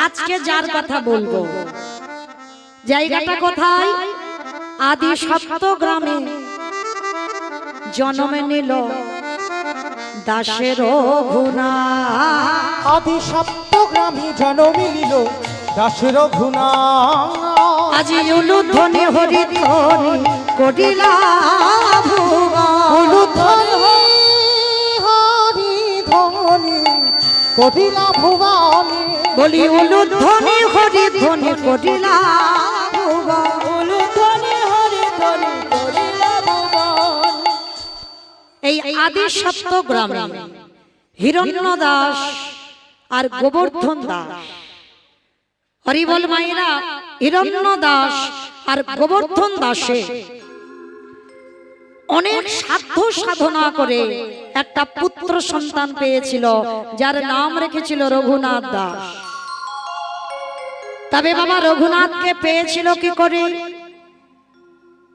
আজকে যার কথা বলবো জায়গাটা কোথায়? আদি সপ্তগ্রামে জন্ম নিল দাসের রঘুনাথ। আদি সপ্তগ্রামে জন্ম নিল দাসের রঘুনাথ। আজি উলুধ্বনি হরিধ্বনি করিলা ভুবন। উলুধ্বনি হরিধ্বনি করিলা ভুবনে। বলি উলুধ্বনি হরিধ্বনি করিলা ভুবন। উলুধ্বনি হরিধ্বনি করিলা ভুবন। এই আদি সপ্তগ্রামে হিরণ্য দাস আর গোবর্ধন দাস, হরিবল মায়েরা, হিরণ্য দাস আর গোবর্ধন দাসে অনেক সাধ্য সাধনা করে একটা পুত্র সন্তান পেয়েছিল, যার নাম রেখেছিল রঘুনাথ দাস। তবে বাবা রঘুনাথকে পেয়েছিল কি করে?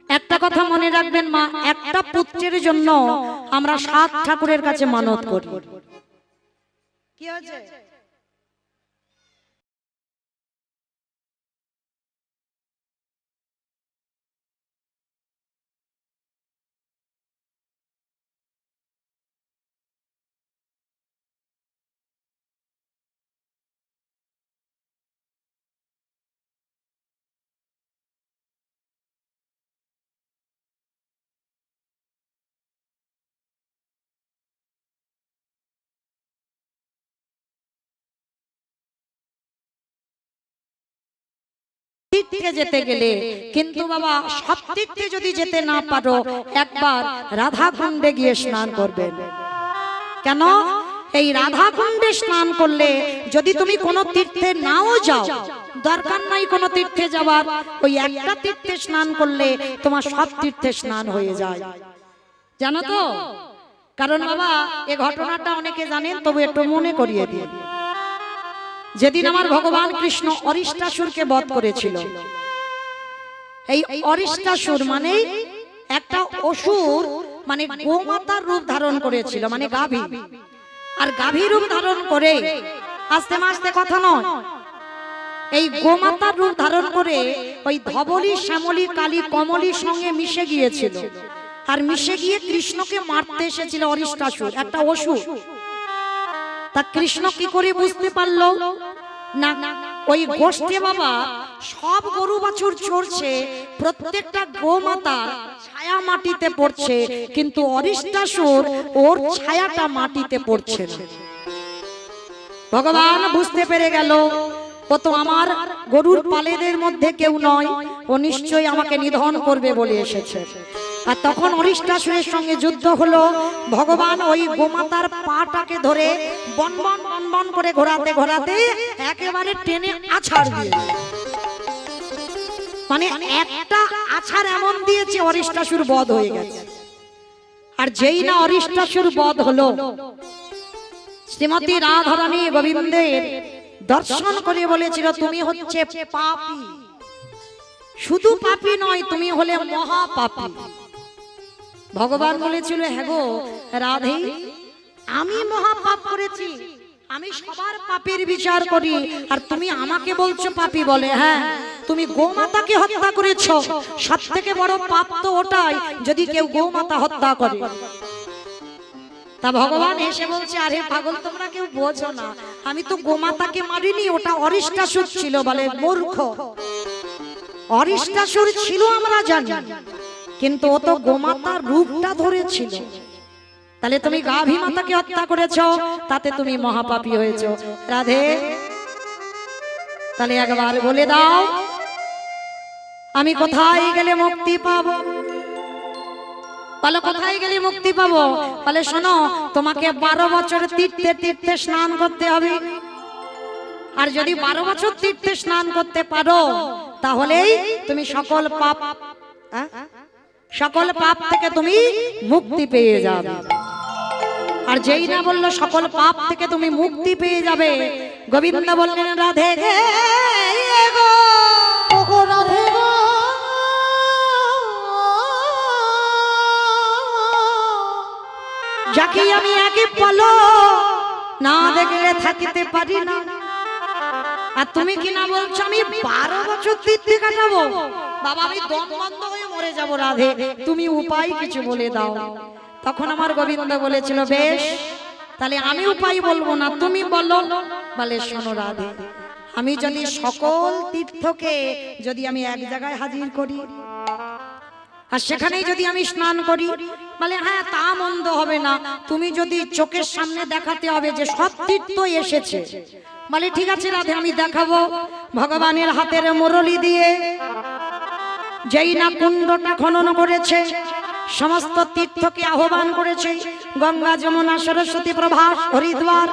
একটা কথা মনে রাখবেন মা, একটা পুত্রের জন্য আমরা 7 ঠাকুরের কাছে মানত করি। কি হয়েছে? তীর্থে যেতে গেলে কিন্তু বাবা সব তীর্থে যদি যেতে না পারো, একবার রাধাকুণ্ডে গিয়ে স্নান করবেন। কেন? এই রাধাকুণ্ডে স্নান করলে যদি তুমি কোনো তীর্থে নাও যাও, দরকার নাই কোনো তীর্থে যাওয়ার, ওই একটা তীর্থে স্নান করলে তোমার সব তীর্থে স্নান হয়ে যায়। জানো তো? কারণ বাবা এই ঘটনাটা অনেকে জানেন, তবু একটু মনে করিয়ে দিই। যেদিন আমার ভগবান কৃষ্ণ অরিষ্টাসুরকে বধ করেছিল, এই অরিষ্টাসুর মানে একটা অসুর, মানে গোমাতার রূপ ধারণ করেছিল, মানে গাভী। আর গাভী রূপ ধারণ করে আস্তে আস্তে কথা নয়, এই গোমাতার রূপ ধারণ করে ওই ধবলী, শ্যামলী, কালী, কমলীর সঙ্গে মিশে গিয়েছিল। আর মিশে গিয়ে কৃষ্ণকে মারতে এসেছিল অরিষ্টাসুর, একটা অসুর। তা কৃষ্ণ কি করে বুঝতে পারলো? না, ওই গোষ্ঠে বাবা সব গরু বাছুর চড়ছে, প্রত্যেকটা গোমাতার ছায়া মাটিতে পড়ছে, কিন্তু অরিষ্টাসুর ওর ছায়াটা মাটিতে পড়ছে না। ভগবান বুঝতে পেরে গেল, ও তো আমার গরুর পালেদের মধ্যে কেউ নয়, ও নিশ্চয়ই আমাকে নিধন করবে বলে এসেছে। আর তখন অরিষ্টাসুরের সঙ্গে যুদ্ধ হলো। ভগবান ওই গোমাতার পাটাকে ধরে বনবন বনবন করে ঘোরাতে ঘোরাতে একেবারে টেনে আছাড় দিয়ে, মানে একটা আছাড় এমন দিয়েছে অরিষ্টাসুর বধ হয়ে গেছে। আর যেই না অরিষ্টাসুর বধ হলো, শ্রীমতী রাধারানী গোবিন্দের দর্শন করে বলেছিল, তুমি হচ্ছে পাপী। শুধু পাপী নয়, তুমি হলে মহাপাপী। ভগবান বলেছিল, হ্যাঁ গো রাধে, আমি মহাপাপ করেছি, আমি সবার পাপের বিচার করি, আর তুমি আমাকে বলছো পাপী বলে? হ্যাঁ, তুমি গোমাতাকে হত্যা করেছো, সবথেকে বড় পাপ তো ওটাই যদি কেউ গোমাতা হত্যা করে। তা ভগবান এসে বলছে, আরে পাগল, তোমরা কেউ বোঝো না, আমি তো গোমাতাকে মারিনি, ওটা অরিষ্টাসুর ছিল। বলে মূর্খ, অরিষ্টাসুর ছিল আমরা জানি, কিন্তু ও তো গোমাতার রূপটা ধরেছিল। তাহলে তুমি গাভী মাতাকে হত্যা করেছো, তাতে তুমি মহাপাপী হয়েছো। রাধে, তাহলে একবার বলে দাও, আমি কোথায় গেলে মুক্তি পাবো? বলো কোথায় গেলে মুক্তি পাবো? বলে শোনো, তোমাকে 12 বছর তীর্থে তীর্থে স্নান করতে হবে। আর যদি 12 বছর তীর্থে স্নান করতে পারো, তাহলেই তুমি সকল পাপ থেকে তুমি মুক্তি পেয়ে যাবে। আর যেই না বললো সকল পাপ থেকে তুমি মুক্তি পেয়ে যাবে, গোবিন্দ বললেন, রাধে গে গো, রাধে গো, যাকে আমি আগে বলো না দেখলে থাকিতে পারি না। আর তুমি কি না বলছো আমি 12 বছর তীর্থে কাটাবো? বাবা আমি দম বন্ধ হয়ে মরে যাব রাধে, তুমি উপায় কিছু বলে দাও। তখন আমার গোবিন্দ বলেছিল বেশ, তাহলে আমি উপায় বলবো না, তুমি বলো। বলে শোনো রাধে, আমি যদি সকল তীর্থকে যদি আমি এক জায়গায় হাজির করি আর সেখানেই যদি আমি স্নান করি, বলে হ্যাঁ তা মন্দ হবে না, তুমি যদি চোখের সামনে দেখাতে হবে যে সব তীর্থ এসেছে। বলে ঠিক আছে রাধে, আমি দেখাবো। ভগবানের হাতের মুরলি দিয়ে যেই না কুণ্ডটা খনন করেছে, সমস্ত তীর্থকে আহ্বান করেছে, গঙ্গা যমুনা সরস্বতী প্রভাস হরিদ্বার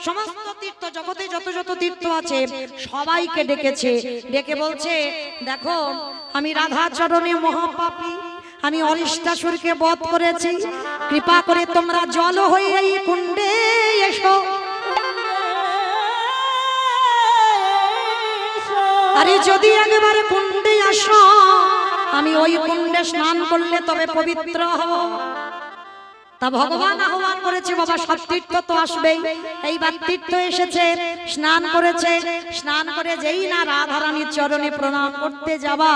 সমস্ত তীর্থ জগতে যত যত তীর্থ আছে সবাইকে ডেকেছে, ডেকে বলছে দেখো আমি রাধা চরণে মহাপাপী, আমি অরিষ্টাসুরকে বধ করেছি, কৃপা করে তোমরা জল হয়ে এই কুণ্ডে এসো। আরে যদি একবারে কুণ্ডে আসো, আমি ওই কুণ্ডে স্নান করলে তবে পবিত্র হব। তা ভগবান আহ্বান করেছে বাবা, সব তীর্থ তো আসবেই। এইবার তীর্থ এসেছে, স্নান করেছে, স্নান করে যেই না রাধারানীর চরণে প্রণাম করতে যাবা,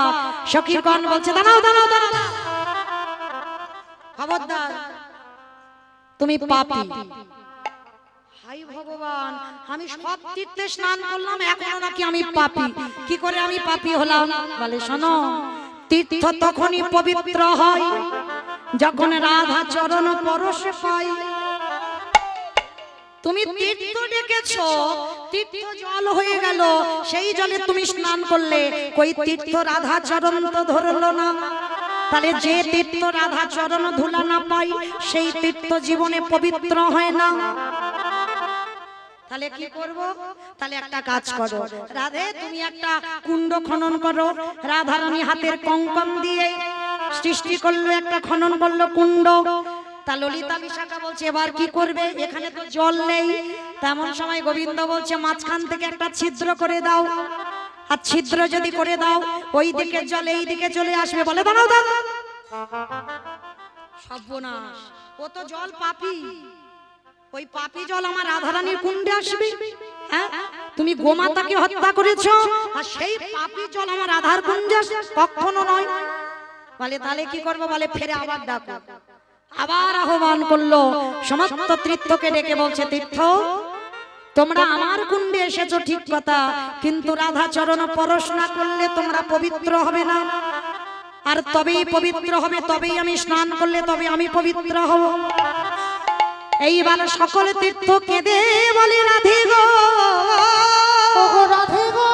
সখীগণ বলছে দাঁড়াও দাঁড়াও দাঁড়াও, খবরদার তুমি পাপী। হাই ভগবান, আমি সব তীর্থে স্নান করলাম, এখনো নাকি আমি পাপী। কি করে আমি পাপী হলাম? বলে শোনো, তীর্থ তখনই পবিত্র হয় যখন রাধা চরণ পরশ পায়। তুমি তীর্থ ডেকেছো, তীর্থ জল হয়ে গেল, সেই জলে তুমি স্নান করলে, কই তীর্থ রাধা চরণ তো ধরলো না। তাহলে যে তীর্থ রাধা চরণ ধুলা না পাই, সেই তীর্থ জীবনে পবিত্র হয় না। তাহলে কি করব? তাহলে একটা কাজ করো রাধে, তুমি একটা কুণ্ড খনন করো। রাধারানী হাতের কঙ্কন দিয়ে সৃষ্টি করলো, একটা খনন করলো কুণ্ড। তা ললিতা বিশাখা বলছে এবার কি করবে, এখানে তো জল নেই। তেমন সময় গোবিন্দ বলছে মাঝখান থেকে একটা ছিদ্র করে দাও, আর ছিদ্র যদি করে দাও ওই দিকে জল এই দিকে চলে আসবে। বলে দাঁড়াও দাঁড়াও, সর্বনাশ, ও তো জল পাপী, ওই পাপী জল আমার রাধারানীর কুণ্ডে আসবে? হ্যাঁ, তুমি গোমাতাকে হত্যা করেছো আর সেই পাপী জল আমার রাধার কুণ্ডে আসবে? কখনো নয়। বলে তাহলে কি করবো? বলে ফেরে আবার ডাকো। আবার আহ্বান করলো, সমস্ত তীর্থকে ডেকে বলছে তীর্থ তোমরা আমার কুণ্ডে এসেছো ঠিক কথা, কিন্তু রাধা চরণ পরশ না করলে তোমরা পবিত্র হবে না। আর তবেই পবিত্র হবে, তবেই আমি স্নান করলে তবে আমি পবিত্র হব। এইবার সকলে তীর্থ কেঁদে বলে রাধে গো, রাধে গো,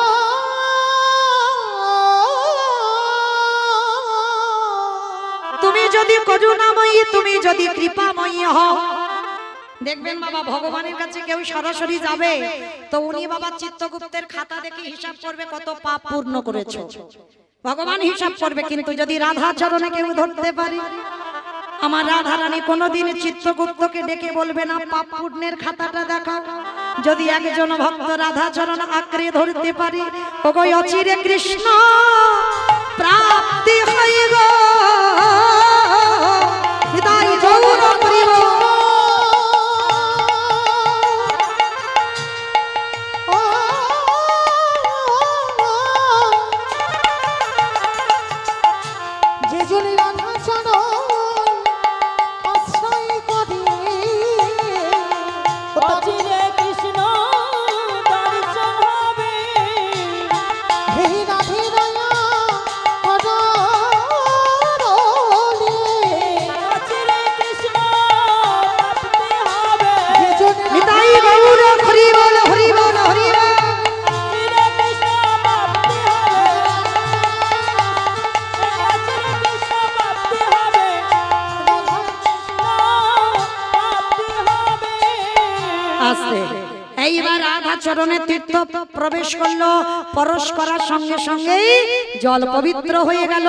তুমি যদি করুণাময়ী, তুমি যদি কৃপাময়ী হও। দেখবেন বাবা, ভগবানের কাছে কেউ সরাসরি যাবে তো উনি বাবা চিত্তগুপ্তের খাতা দেখে হিসাব করবে কত পাপ পূর্ণ করেছো, ভগবান হিসাব করবে। কিন্তু যদি রাধা চরণে কেউ ধরতে পারে, আমার রাধা রানী কোনোদিন চিত্রগুপ্তকে ডেকে বলবে না পাপ পুণ্যের খাতাটা দেখাও। যদি একজন ভক্ত রাধা চরণ আঁকড়ে ধরতে পারে, ওগো অচিরে কৃষ্ণ প্রাপ্তি হয় গো, হৃদয় গৌর করিব। যে জনে রাধা চরণ আশ্রয় করি, অচিরে কৃষ্ণ দর্শন হবে। হে রাধে দয়া করলি, অচিরে কৃষ্ণ প্রাপ্তি হবে। হৃদয় গৌর হরি বল হরি বল হরি বল। অচিরে কৃষ্ণ প্রাপ্তি হবে, অচিরে কৃষ্ণ প্রাপ্তি হবে, রাধা কৃষ্ণ প্রাপ্তি হবে। আসতে এইবার রাধা চরণে তীর্থ প্রবেশ করলো, পরশ করার সঙ্গে সঙ্গেই জল পবিত্র হয়ে গেল।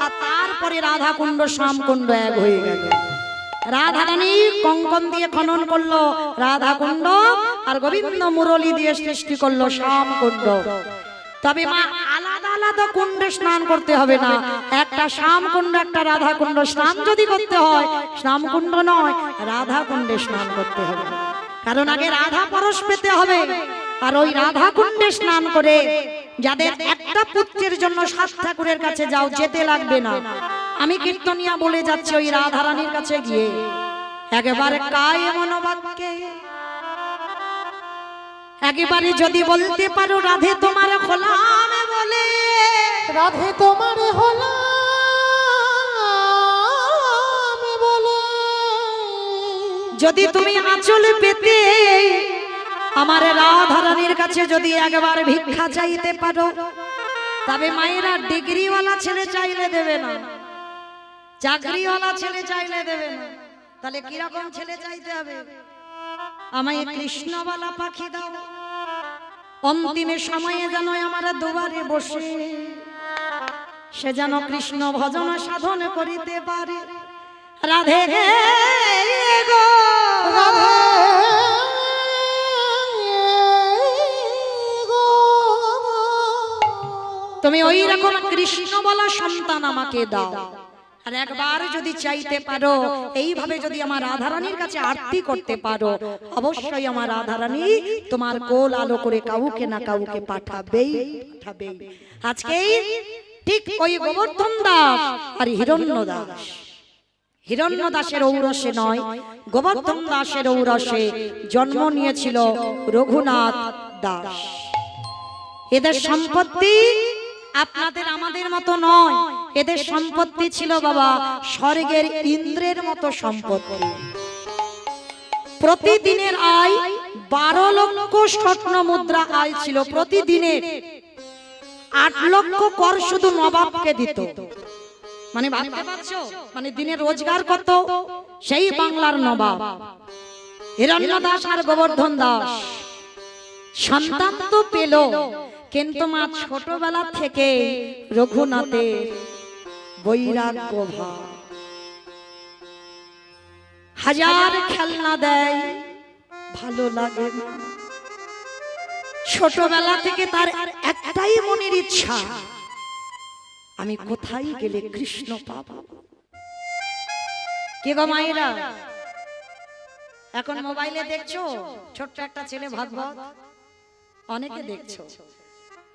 আর তারপরে রাধা কুণ্ড শ্যাম কুণ্ড এক হয়ে গেল। রাধা রানী কঙ্কন দিয়ে খনন করলো রাধা কুণ্ড, আর গোবিন্দ মুরলী দিয়ে সৃষ্টি করলো শ্যাম কুণ্ড। তবে মা আলাদা আলাদা কুণ্ডে স্নান করতে হবে না, একটা শ্যাম কুণ্ড একটা রাধা কুণ্ড। স্নান যদি করতে হয় শ্যাম কুণ্ড নয়, রাধা কুণ্ডে স্নান করতে হবে। কারণ আগে রাধা পরশ পেতে হবে, আর ওই রাধা কুণ্ডে স্নান করে যাদের একটা পুত্রের জন্য সাত ঠাকুরের কাছে যাও, যেতে লাগবে না। আমি কীর্তনিয়া বলে যাচ্ছি, ওই রাধারানীর কাছে গিয়ে একেবারে কায়ে মনোবাক্যে একেবারে যদি বলতে পারো রাধে তোমার খোলাম বলে, রাধে তোমার হলাম বলে, যদি তুমি আঁচল পেতে আমার রাধারানীর কাছে যদি একবার ভিক্ষা চাইতে পারো, তবে মায়েরা ডিগ্রিওয়ালা ছেলে চাইলে দেবে না, চাকরিওয়ালা ছেলে চাইলে দেবে না, তাহলে কিরকম ছেলে চাইতে হবে? আমায় কৃষ্ণওয়ালা পাখি দাও, অন্তিমের সময়ে যেন আমার দুবারে বসে সে যেন কৃষ্ণ ভজন সাধন করিতে পারে। রাধে গো রাধে গো, তুমি ওই রকম কৃষ্ণ বলা সন্তান আমাকে দাও। আর একবার যদি চাইতে পারো, এইভাবে যদি আমার রাধারানীর কাছে আরতি করতে পারো, অবশ্যই আমার রাধারানী তোমার কোল আলো করে কাউকে না কাউকে পাঠাবেই পাঠাবেই। আজকেই ঠিক ওই গোবর্ধন দাস আর হিরণ্য দাস, হিরণ্য দাসের ঔরসে নয়, গোবর্ধন দাসের ঔরসে জন্ম নিয়েছিল রঘুনাথ দাস। এদের সম্পত্তি আপনাদের আমাদের মতো নয়, এদের সম্পত্তি ছিল বাবা স্বর্গের ইন্দ্রের মতো সম্পত্তি। প্রতিদিনের আয় 12 লক্ষ স্বর্ণ মুদ্রা আয় ছিল প্রতিদিনের। 8 লক্ষ কর শুধু নবাবকে দিত। মানে ভাবতে পারছো, মানে দিনের রোজগার কত? সেই বাংলার নবাব হিরণ্য দাস আর গোবর্ধন দাস সন্তান তো পেল, কিন্তু মা ছোটবেলা থেকে রঘুনাথের বৈরাগ্য ভাব, হাজার খেলনা দেয় ভালো লাগে না। ছোটবেলা থেকে তার একটাই মনের ইচ্ছা, আমি কোথায় গেলে কৃষ্ণ পাবো। কে গো মায়েরা, এখন মোবাইলে দেখছো ছোট্ট একটা ছেলে ভাগবত, অনেকে দেখছো,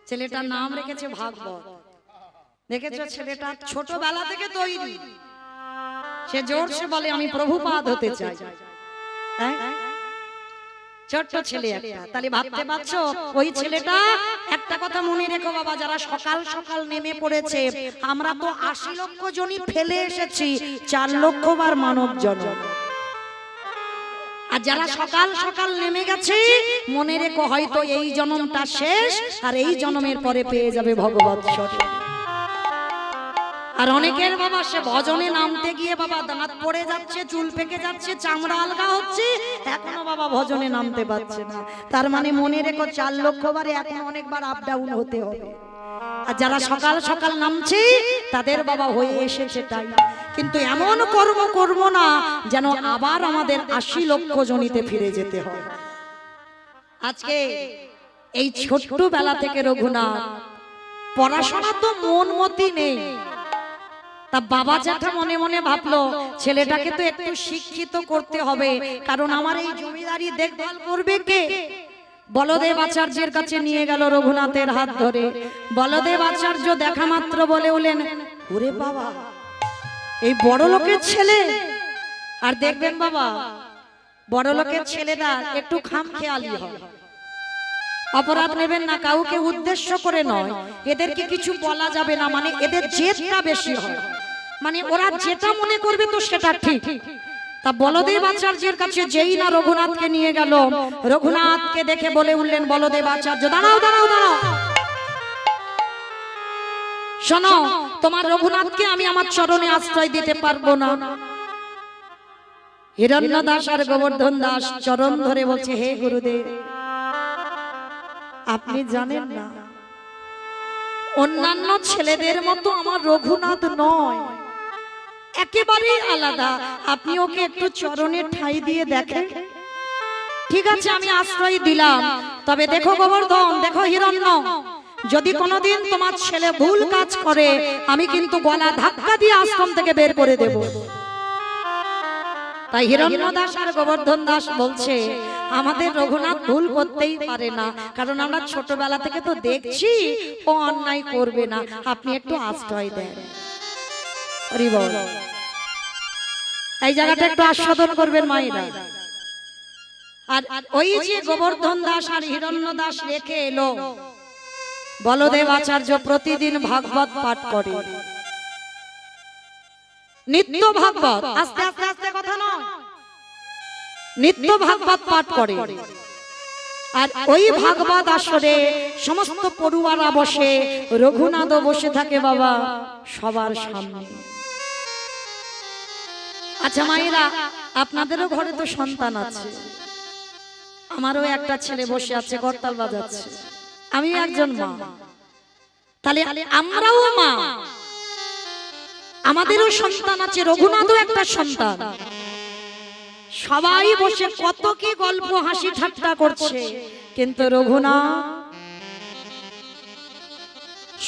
ছেলেটার নাম রেখেছে ভাগবত। দেখেছো ছেলেটা ছোটবেলা থেকে তৈরি, সে জোরসে বলে আমি প্রভুপাদ হতে চাই। হ্যাঁ, ছোট্ট ছেলে একটা। তাহলে ভাবতে পারছো ওই ছেলেটা, একটা কথা মনে রেখো বাবা, যারা সকাল সকাল নেমে পড়েছে, আমরা তো 80 লক্ষ জনই ফেলে এসেছি, 4 লক্ষ বার মানব জন্ম। আর যারা সকাল সকাল নেমে গেছে, মনে রেখো হয়তো এই জন্মটা শেষ, আর এই জন্মের পরে পেয়ে যাবে ভগবৎ স্বরূপ। আর অনেকের বাবা সে ভজনে নামতে গিয়ে বাবা দাঁত পড়ে যাচ্ছে, চুল পেকে যাচ্ছে, চামড়া আলগা হচ্ছে, এখনো বাবা ভজনে নামতে পারছে না। তার মানে মনে রেখো 4 লক্ষ বারে এখন অনেকবার আপ ডাউন হতে হবে। আর যারা সকাল সকাল নামছে তাদের বাবা হয়ে এসেছে তাই, কিন্তু এমন কর্ম করব না যেন আবার আমাদের 80 লক্ষ জনিতে ফিরে যেতে হয়। আজকে এই ছোট্ট বেলা থেকে রঘুনাথ পড়াশোনা তো মন মতি নেই, তা বাবা জ্যাঠা মনে মনে ভাবলো ছেলেটাকে তো একটু শিক্ষিত করতে হবে, কারণ আমার এই জমিদারি দেখভাল করবে কে। বলদেব আচার্যের কাছে নিয়ে গেল রঘুনাথের হাত ধরে। বলদেব আচার্য দেখা মাত্র বলে উঠলেন, ওরে বাবা এই বড় লোকের ছেলে। আর দেখবেন বাবা বড় লোকের ছেলেরা একটু খামখেয়ালি হয়, অপরাধ নেবেন না, কাউকে উদ্দেশ্য করে নয়, এদেরকে কিছু বলা যাবে না, মানে এদের জেদটা বেশি হয়, মানে ওরা যেটা মনে করবে তো সেটা ঠিক। তা বলদেব আচার্যের কাছে যেই না রঘুনাথকে নিয়ে গেল, রঘুনাথকে দেখে বলে উঠলেন বলদেব আচার্য, দাঁড়াও দাঁড়াও দাঁড়াও, শোনো তোমার রঘুনাথকে আমি আমার চরণে আশ্রয় দিতে পারবো না। হিরণ্য দাস আর গোবর্ধন দাস চরণ ধরে বলছে, হে গুরুদেব আপনি জানেন না অন্যান্য ছেলেদের মতো আমার রঘুনাথ নয়, একেবারেই আলাদা, আপনি ওকে একটু চরণে ঠাঁই দিয়ে দেখেন। ঠিক আছে আমি আশ্রয় দিলাম, তবে দেখো গোবর্ধন, দেখো হিরণ্য, যদি কোনোদিন তোমার ছেলে ভুল কাজ করে আমি কিন্তু গলা ধাক্কা দিয়ে আশ্রম থেকে বের করে দেব। তাই হিরণ্য দাস আর গোবর্ধন দাস বলছে আমাদের রঘুনাথ ভুল করতেই পারে না, কারণ আমরা ছোটবেলা থেকে তো দেখছি ও অন্যায় করবে না, আপনি একটু আশ্রয় দেন। হরি বল। এই জায়গাটা একটু আস্বাদন করবেন মায়েরা। আর ওই যে গোবর্ধন দাস আর হিরণ্য দাস রেখে এলো, বলদেব আচার্য প্রতিদিন ভাগবত পাঠ করে, নিত্য ভাগবত, আস্তে আস্তে আস্তে কথা নয়, নিত্য ভাগবত পাঠ করে। আর ওই ভাগবত আসরে সমস্ত পড়ুয়ারা বসে, রঘুনাথও বসে থাকে বাবা সবার সামনে। আচ্ছা মায়েরা, আপনাদেরও ঘরে তো সন্তান আছে, আমারও একটা ছেলে বসে আছে করতাল বাজাচ্ছে, আমি একজন মা, তাহলে আমরাও মা, আমাদেরও সন্তান আছে, রঘুনাথও একটা সন্তান। সবাই বসে কত কি গল্প হাসি ঠাট্টা করছে, কিন্তু রঘুনাথ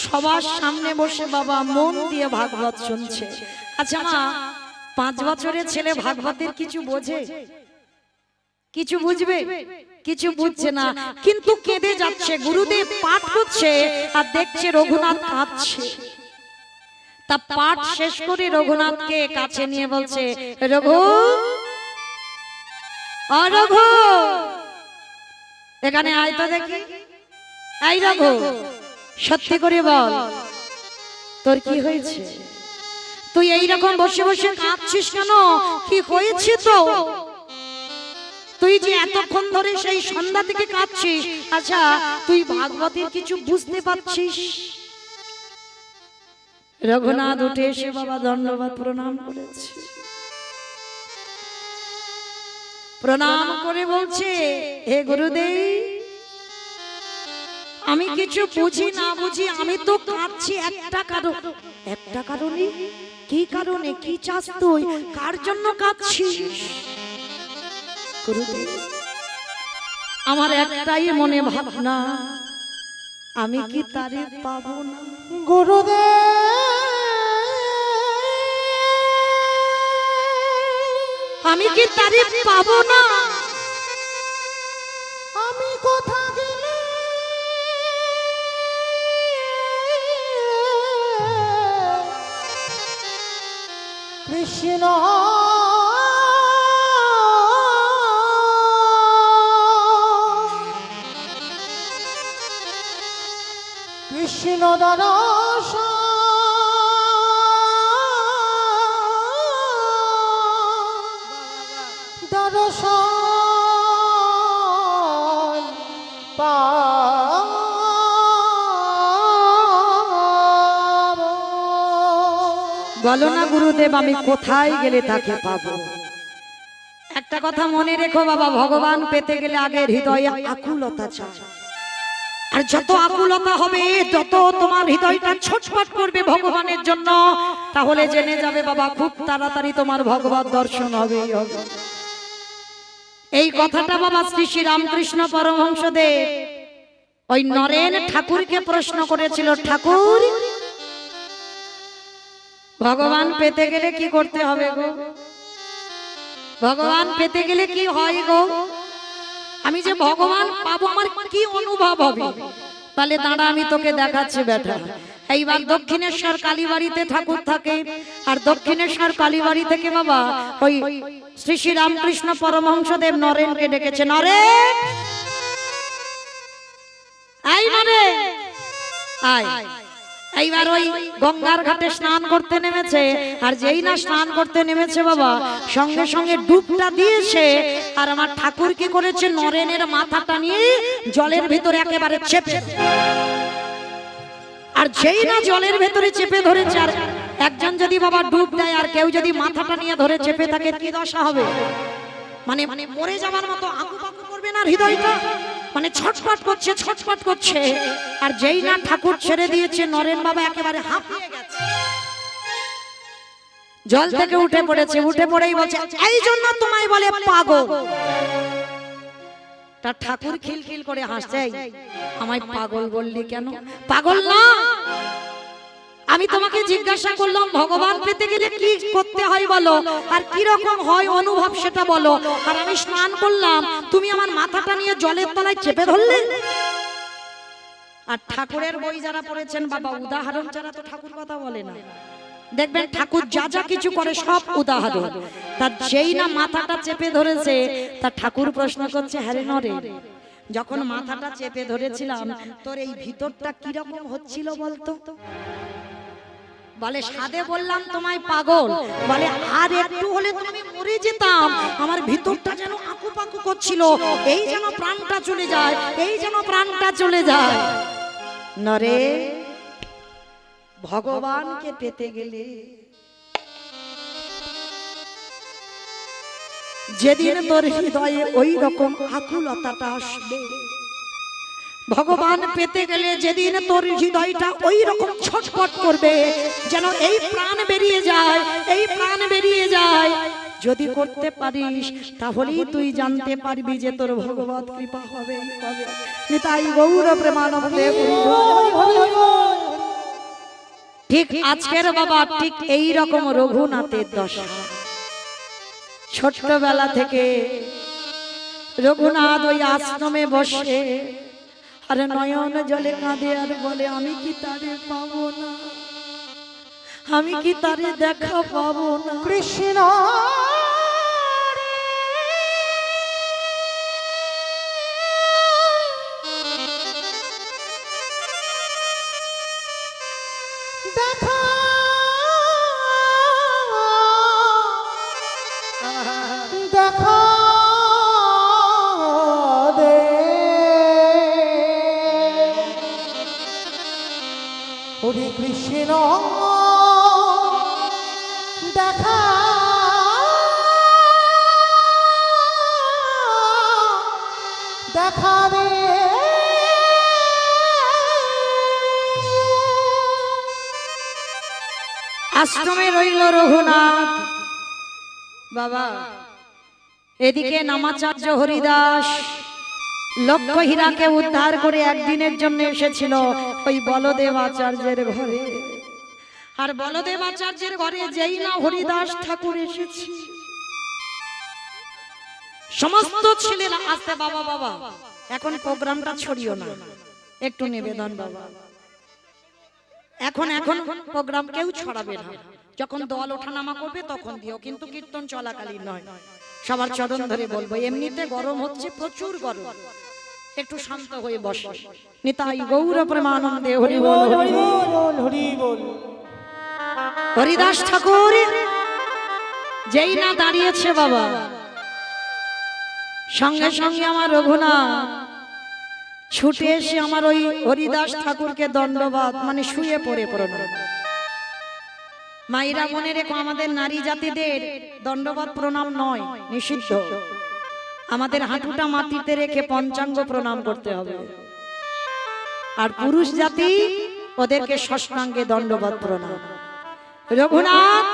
সবার সামনে বসে বাবা মন দিয়ে ভাগবত শুনছে। আচ্ছা মা, 5 বছরের ছেলে ভাগবতের কিছু বোঝে? কিছু বুঝবে? কিছু বুঝছে না, কিন্তু কেঁদে যাচ্ছে। গুরুদেব পাঠ করছে আর দেখছে রঘুনাথ কাঁদছে। তা পাঠ শেষ করে রঘুনাথকে কাছে নিয়ে বলছে, রঘু, ও রঘু, এখানে আয় তো দেখি। এই রঘু, সত্যি করে বল তোর কি হয়েছে? তুই এইরকম বসে বসে কাঁদছিস কেন? কি হয়েছে তো? তুই যে এতক্ষণ ধরে সেই সন্ধ্যা থেকে কাঁদছিস, আচ্ছা তুই ভাগবতের কিছু বুঝতে পারছিস? রঘুনাথ উঠে এসে বাবা দণ্ডবাদ প্রণাম করেছে, প্রণাম করে বলছে, হে গুরুদেব, আমি কিছু বুঝি না বুঝি আমি তো কাঁদছি একটা কারণ, একটা কারণে। কি কারণে? কি চাস তুই? কার জন্য কাঁদছিস? গুরুদেব, আমার একটাই মনে ভাবনা, আমি কি তারে পাবো না? গুরুদেব, আমি কি তারে পাবো না? আমি কোথা গেলে কৃষ্ণ কৃষ্ণ দরস দরস বলো না গুরুদেব, আমি কোথায় গেলে তাকে পাবো? একটা কথা মনে রেখো বাবা, ভগবান পেতে গেলে আগে হৃদয়ে আকুলতা চাই। আর যত আকুলতা হবে, যত তোমার হৃদয়টা ছটফট করবে ভগবানের জন্য, তাহলে জেনে যাবে বাবা খুব তাড়াতাড়ি তোমার ভগবত দর্শন হবে। এই কথাটা বাবা শ্রী শ্রী রামকৃষ্ণ পরমহংসদেব ওই নরেন ঠাকুরকে প্রশ্ন করেছিল, ঠাকুর, ভগবান পেতে গেলে কি করতে হবে গো? ভগবান পেতে গেলে কি হয় গো? আমি যে ভগবান পাবো, আমার কি অনুভব হবে? তাহলে দাঁড়া, আমি তোকে দেখাচ্ছি বেটা। এইবার দক্ষিণেশ্বর কালীবাড়িতে ঠাকুর থাকে, আর দক্ষিণেশ্বর কালীবাড়ি থেকে বাবা ওই শ্রী শ্রী রামকৃষ্ণ পরমহংসদেব নরেনকে ডেকেছে, নরেন, আয় নরেন, আয়। এইবার ওই গঙ্গার ঘাটে স্নান করতে নেমেছে, আর যেই না স্নান করতে নেমেছে বাবা, সঙ্গে সঙ্গে ডুবটা দিয়েছে। আর আমার ঠাকুর কি করেছে, নরেনের মাথাটা নিয়ে জলের ভিতরে একেবারে চেপে, আর যেই না জলের ভেতরে চেপে ধরেছে, আর একজন যদি বাবা ডুব দেয় আর কেউ যদি মাথাটা নিয়ে ধরে চেপে থাকে, কি দশা হবে? মানে মরে যাবার মতো আকুপাকু করবে না হৃদয়টা, মানে ছটফট করছে, ছটফট করছে। আর যেই না ঠাকুর ছেড়ে দিয়েছে, নরেন বাবা একেবারে হাঁপিয়ে গেছে, জল থেকে উঠে পড়েছে। উঠে পড়েই বলছে, এই জন্য তোমায় বলে পাগল। তার ঠাকুর খিলখিল করে হাসছে, আমায় পাগল বললি কেন? পাগল না, আমি তোমাকে জিজ্ঞাসা করলাম ভগবান পেতে গেলে কি করতে হয় বলো, আর কি রকম হয় অনুভব সেটা বলো। আর আমি স্নান করলাম, তুমি আমার মাথাটা নিয়ে জলের তলায় চেপে ধরলে। আর ঠাকুরের বই যারা পড়েছেন বাবা, উদাহরণ ছাড়া তো ঠাকুর কথা বলে না। দেখবেন ঠাকুর যা যা কিছু করে সব উদাহরণ। তার যেই না মাথাটা চেপে ধরেছে, তার ঠাকুর প্রশ্ন করছে, হ্যারে নরে, যখন মাথাটা চেপে ধরেছিলাম তোর এই ভিতরটা কিরকম হচ্ছিল বলতো? বলে সাদে বললাম তোমায় পাগল, বলে আর একটু হলে তো আমি মরে যেতাম, আমার ভিতরটা যেন আকুপাকু করছিল, এই যেন প্রাণটা চলে যায়, এই যেন প্রাণটা চলে যায়। নরে, ভগবানকে পেতে গেলে যেদিন তোর হৃদয়ে ওই রকম আকুলতাটা আসবে, ভগবান পেতে গেলে যেদিন তোর হৃদয়টা ওই রকম ছটফট করবে, যেন এই প্রাণ বেরিয়ে যায়, এই প্রাণ বেরিয়ে যায়, যদি করতে পারিস তাহলেই তুই জানতে পারবি যে তোর ভগবত কৃপা হবে। নিতাই গৌর প্রেমানন্দে। ঠিক আজকের বাবা ঠিক এই রকম রঘুনাথের দশা। ছোট্টবেলা থেকে রঘুনাথ ওই আশ্রমে বসে আর নয়ন জলে কাঁদে আর বলে, আমি কি তারে পাবো না, আমি কি তারে দেখা পাবো না। কৃষ্ণ দেখা দেখা দে, হরে কৃষ্ণ দেখা দেখা দে। আশ্রমে রইল রঘুনাথ বাবা। এদিকে নামাচার্য হরিদাস লক্ষ্য হীরাকে উদ্ধার করে একদিনের জন্য এসেছিল ওই বলদেব আচার্যের ঘরে। আর বলদেব আচার্যের ঘরে যেই না হরিদাস ঠাকুর এসেছে, সমস্ত ছেলেরা আসতে, বাবা বাবা এখন প্রোগ্রামটা ছড়িও না, একটু নিবেদন বাবা, এখন এখন প্রোগ্রাম কেউ ছড়াবে না, যখন দল ওঠানামা করবে তখন দিও, কিন্তু কীর্তন চলাকালীন নয়। সবার চরণ ধরে বলবো, এমনিতে গরম হচ্ছে, প্রচুর গরম, একটু শান্ত হয়ে বসো। নিতাই গৌর প্রেমানন্দে হরি বল, হরি বল, হরি বল। হরিদাস ঠাকুর যেই না দাঁড়িয়েছে বাবা, সঙ্গে সঙ্গে আমার রঘুনাথ ছুটে এসে আমার ওই হরিদাস ঠাকুরকে দণ্ডবাদ, মানে শুয়ে পড়ে প্রণাম। মায়েরা মনে রেখো, আমাদের নারী জাতিদের দণ্ডবাদ প্রণাম নয়, নিষিদ্ধ। আমাদের হাঁটুটা মাটিতে রেখে পঞ্চাঙ্গ প্রণাম করতে হবে। আর পুরুষ জাতি ওদেরকে ষষ্ঠাঙ্গে দণ্ডবাদ প্রণাম। রঘুনাথ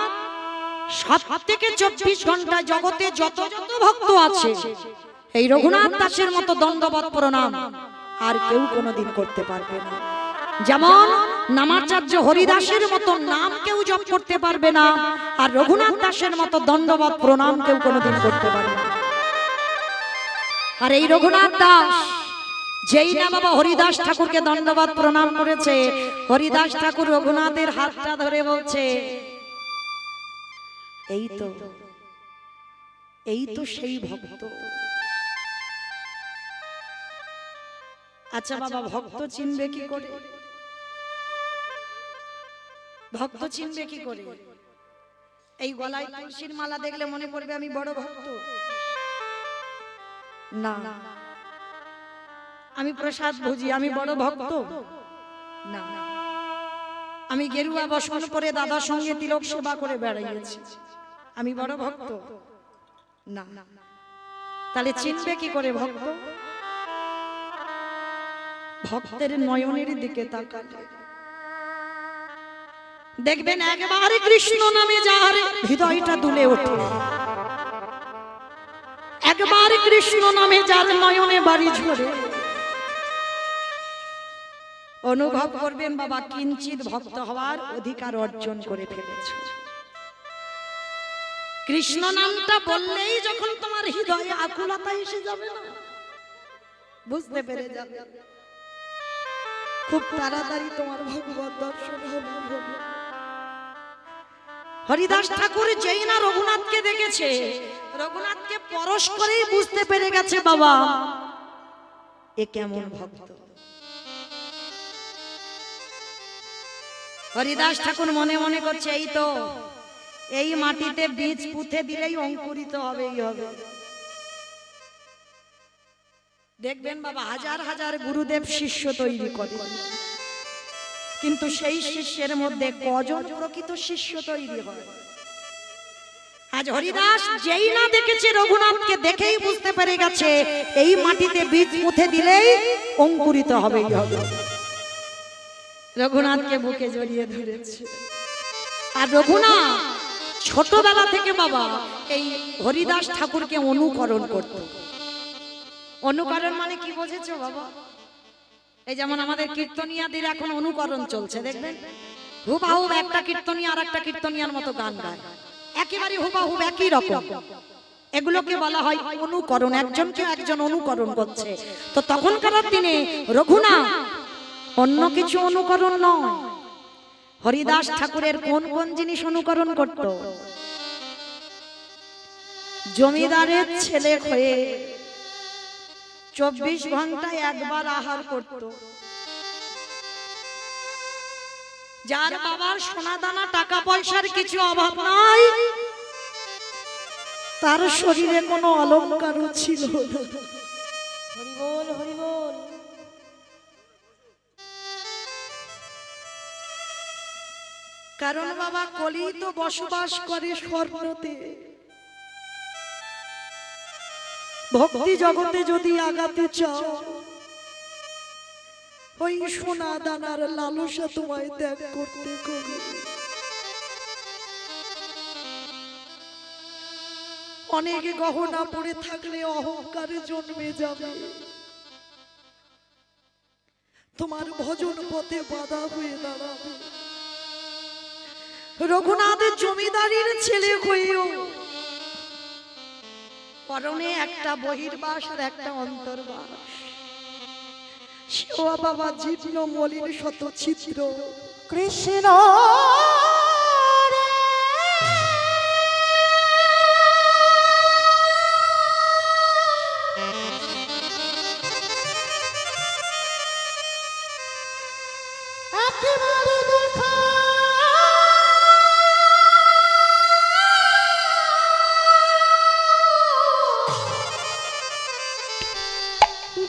সব থেকে 24 ঘন্টা জগতে যত যত ভক্ত আছে, এই রঘুনাথ দাসের মতো দণ্ডবাদ প্রণাম আর কেউ কোনোদিন করতে পারবে না। যেমন নামাচার্য হরিদাসের মতো নাম কেউ জপ করতে পারবে না, আর রঘুনাথ দাসের মতো দণ্ডবাদ প্রণাম কেউ কোনোদিন করতে পারবে না। আর এই রঘুনাথ দাস যেই না বাবা হরিদাস ঠাকুরকে দণ্ডবাদ প্রণাম করেছে, হরিদাস ঠাকুর রঘুনাথের হাতটা ধরে বলছে, এই তো সেই ভক্ত। আচ্ছা বাবা, ভক্ত চিনবে কি করে? ভক্ত চিনবে কি করে? এই গলায় তুলসীর মালা দেখলে মনে পড়বে আমি বড় ভক্ত? না। আমি প্রসাদ ভুজি, আমি বড় ভক্ত? না। আমি গেরুয়া বসন পরে দাদার সঙ্গে তিলক সেবা করে বেড়াইয়েছি, আমি বড় ভক্ত? না। তাহলে চিনবে কি করে ভক্ত? ভক্তের নয়নের দিকে তাকালে দেখবেন একবার কৃষ্ণ নামে যার হৃদয়টা দুলে ওঠে, একবার কৃষ্ণ নামে যার নয়নে বাড়ি ঝরে, অনুভব করবেন বাবা কিঞ্চিত ভক্ত হওয়ার অধিকার অর্জন করে ফেলেছ। কৃষ্ণ নামটা বললেই যখন তোমার হৃদয়ে আকুলতা এসে যাবে না, বুঝতে পেরে যাবে খুব তাড়াতাড়ি তোমার ভগবত দর্শন হবে। হরিদাস ঠাকুর যেই না রঘুনাথকে দেখেছে, রঘুনাথকে পরশ করেই বুঝতে পেরে গেছে বাবা এ কেমন ভক্ত। হরিদাস ঠাকুর মনে মনে করছে এই তো, এই মাটিতে বীজ পুঁতে দিলেই অঙ্কুরিত হবেই হবে। দেখবেন বাবা হাজার হাজার গুরুদেব শিষ্য তৈরি করে, কিন্তু সেই শিষ্যের মধ্যে কজন প্রকৃত শিষ্য তৈরি হয়? আজ হরিদাস যেই না দেখেছে রঘুনাথকে, দেখেই বুঝতে পেরে গেছে এই মাটিতে বীজ পুঁতে দিলেই অঙ্কুরিত হবেই হবে। রঘুনাথকে বুকে জড়িয়ে ধরেছে। আর রঘুনাথ ছোটবেলা থেকে বাবা এই হরিদাস ঠাকুরকে অনুকরণ করত। অনুকরণ মানে কি বুঝেছো বাবা? এই যেমন আমাদের কীর্তনিয়াদের এখন অনুকরণ চলছে, দেখবেন হুবাহুব একটা কীর্তনিয়া আর একটা কীর্তনিয়ার মতো গান গায়, একেবারে হুবাহুব একই রকম। এগুলোকে বলা হয় অনুকরণ, একজনকে একজন অনুকরণ করছে। তো তখনকার দিনে রঘুনাথ অন্য কিছু অনুকরণ নয়, হরিদাস ঠাকুরের কোন কোন জিনিস অনুকরণ করত? জমিদারের ছেলে হয়ে 24 ঘন্টায় একবার আহার করত। যার বাবার সোনা দানা টাকা পয়সার কিছু অভাব নাই, তার শরীরে কোনো অলংকারও ছিল না। হরি বল হরি বল। কারণ বাবা কলি তো বসবাস করে স্বর্ণতে। ভক্তি জগতে যদি আগাতে চাও, ওই সোনা দানার লালসা তোমায় ত্যাগ করতে হবে। অনেক গহনা পড়ে থাকলে অহংকারে জন্মে যাবে, তোমার ভজন পথে বাধা হয়ে দাঁড়াবে। রঘুনাথের জমিদারির ছেলে হয়েও পরনে একটা বহির্বাস আর একটা অন্তর্বাস, সেও বাবা জীর্ণ মলিন শত ছিদ্র। কৃষ্ণ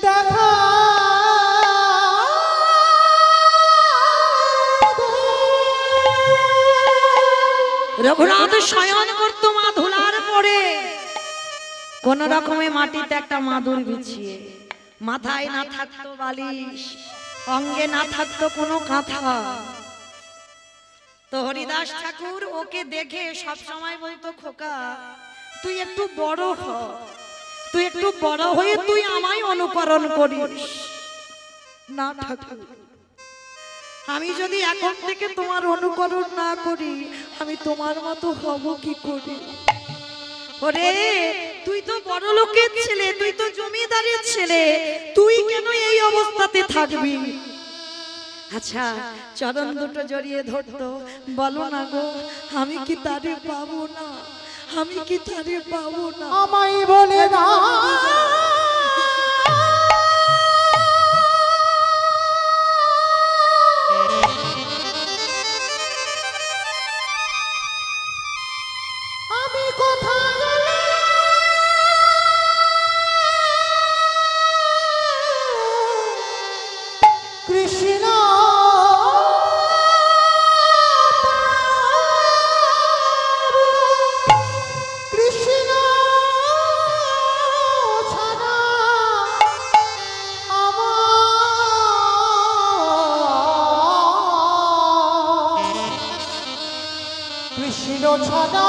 দেখা রঘুনাথ শয়ন করত মা ধুলার পরে, কোন রকমে মাটিতে একটা মাদুর বিছিয়ে, মাথায় না থাকতো বালিশ, অঙ্গে না থাকতো কোনো কাঁথা। তো হরিদাস ঠাকুর ওকে দেখে সব সময় বলতো, খোকা তুই একটু বড় হ, তুই একটু বড় হয়ে তুই আমায় অনুকরণ করিস। না ঠাকুর, আমি যদি এখন থেকে তোমার অনুকরণ না করি, আমি তোমার মতো হব কি করে? ওরে তুই তো বড় লোকের ছেলে, তুই তো জমিদারের ছেলে, তুই কেন এই অবস্থাতে থাকবি? আচ্ছা চরণ দুটো জড়িয়ে ধরতো, বলো না গো আমি কি তারে পাবো না, আমি কি তারে পাবো না? আমায় বলে না আমি কোথায় গেলে কৃষ্ণ কৃষ্ণ ছাড়া আমার কৃষ্ণ ছাড়া